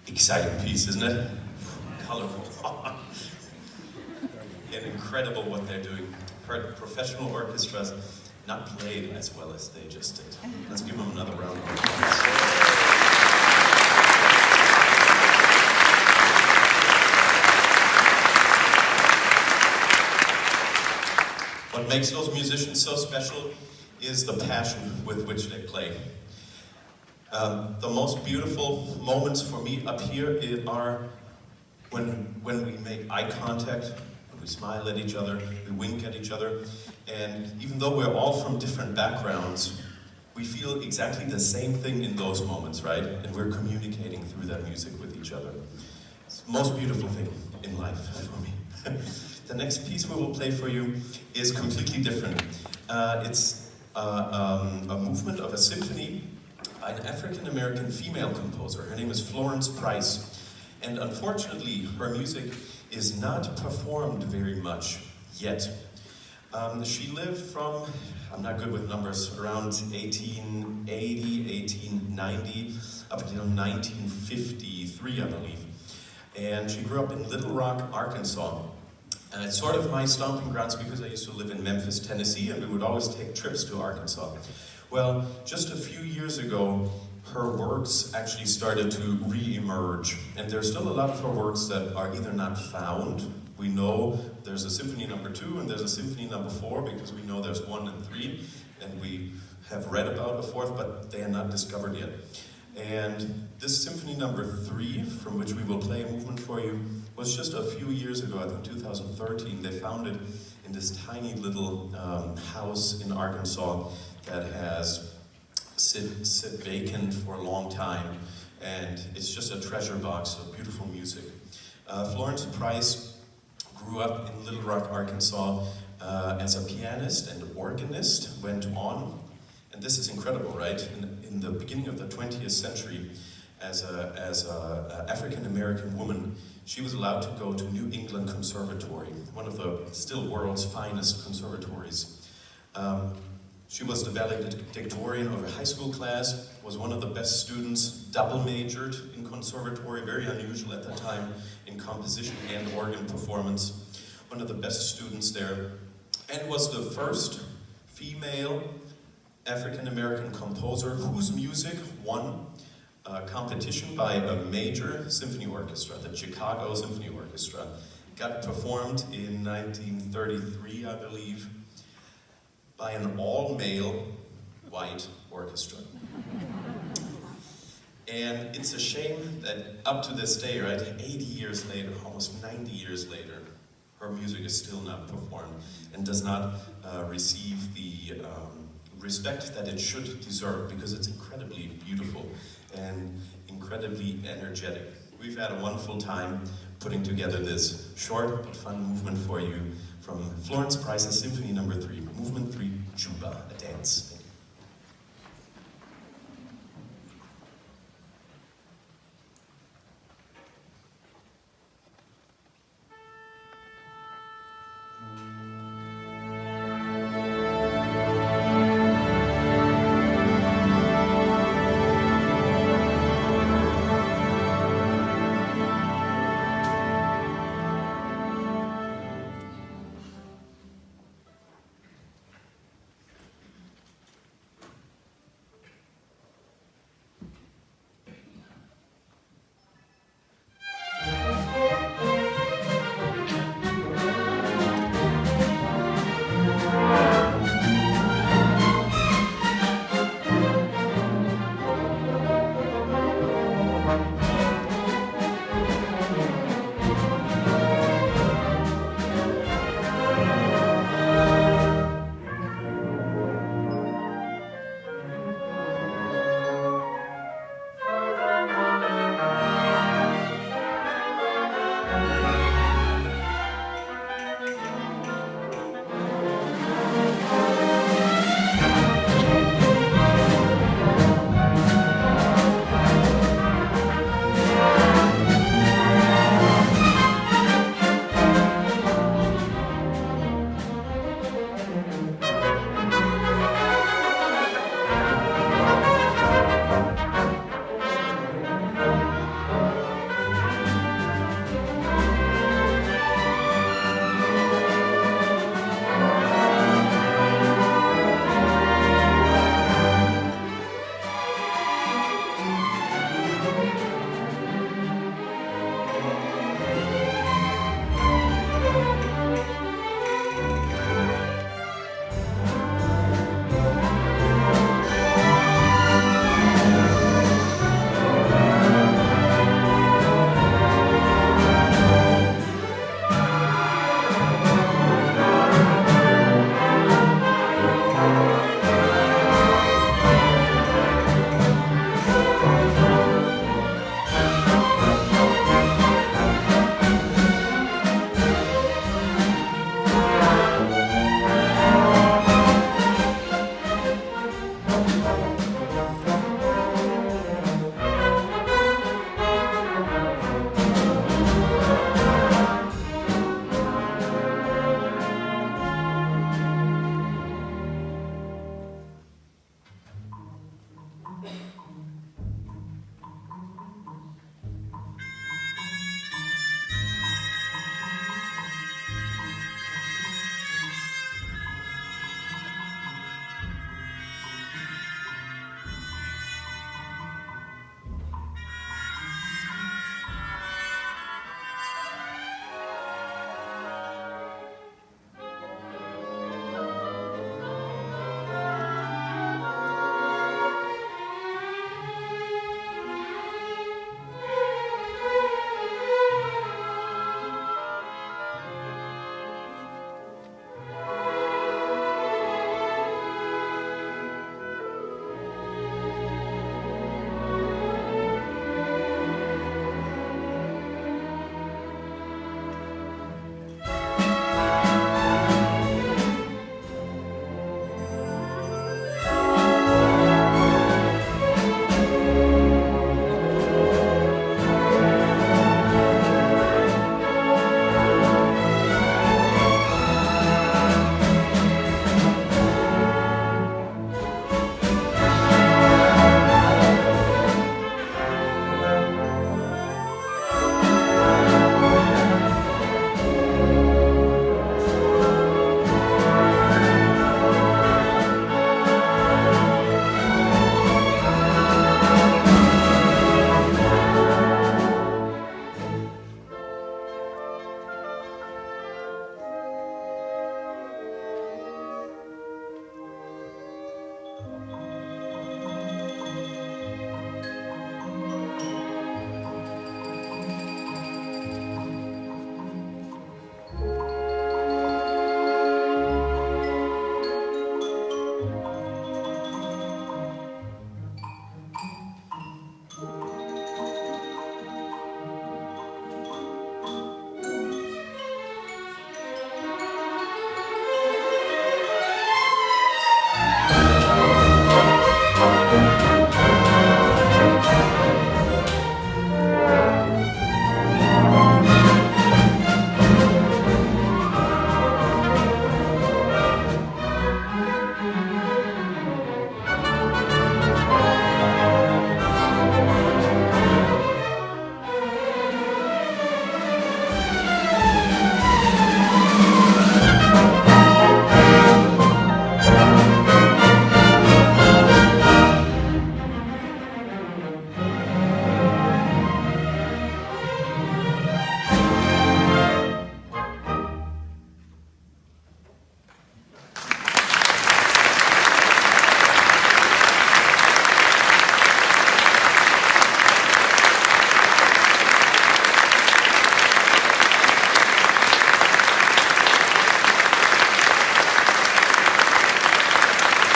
exciting piece, isn't it? Colorful. And incredible what they're doing. Professional orchestras not played as well as they just did. Let's give them another round of applause. What makes those musicians so special is the passion with which they play. The most beautiful moments for me up here are when we make eye contact, when we smile at each other, we wink at each other, and even though we're all from different backgrounds, we feel exactly the same thing in those moments, right? And we're communicating through that music with each other. It's the most beautiful thing in life for me. The next piece we will play for you is completely different. It's a movement of a symphony by an African-American female composer. Her name is Florence Price. And unfortunately, her music is not performed very much yet. She lived from, I'm not good with numbers, around 1880, 1890, up until 1953, I believe. And she grew up in Little Rock, Arkansas. And it's sort of my stomping grounds because I used to live in Memphis, Tennessee, and we would always take trips to Arkansas. Well, just a few years ago, her works actually started to re-emerge. And there's still a lot of her works that are either not found. We know there's a Symphony number 2 and there's a Symphony number 4 because we know there's 1 and 3. And we have read about a 4th, but they are not discovered yet. And this Symphony number 3, from which we will play a movement for you, was just a few years ago, I think 2013. They found it in this tiny little house in Arkansas that has sit vacant for a long time. And it's just a treasure box of beautiful music. Florence Price grew up in Little Rock, Arkansas as a pianist and organist, went on. And this is incredible, right? In the beginning of the 20th century, as a African-American woman, she was allowed to go to New England Conservatory, one of the still world's finest conservatories. She was the valedictorian of her high school class, was one of the best students, double majored in conservatory, very unusual at that time, in composition and organ performance. One of the best students there, and was the first female African-American composer whose music won a competition by a major symphony orchestra, the Chicago Symphony Orchestra. Got performed in 1933, I believe, by an all-male white orchestra. And it's a shame that up to this day, right, 80 years later, almost 90 years later, her music is still not performed and does not receive the respect that it should deserve, because it's incredibly beautiful and incredibly energetic. We've had a wonderful time putting together this short but fun movement for you from Florence Price's Symphony number 3, Movement 3, Juba.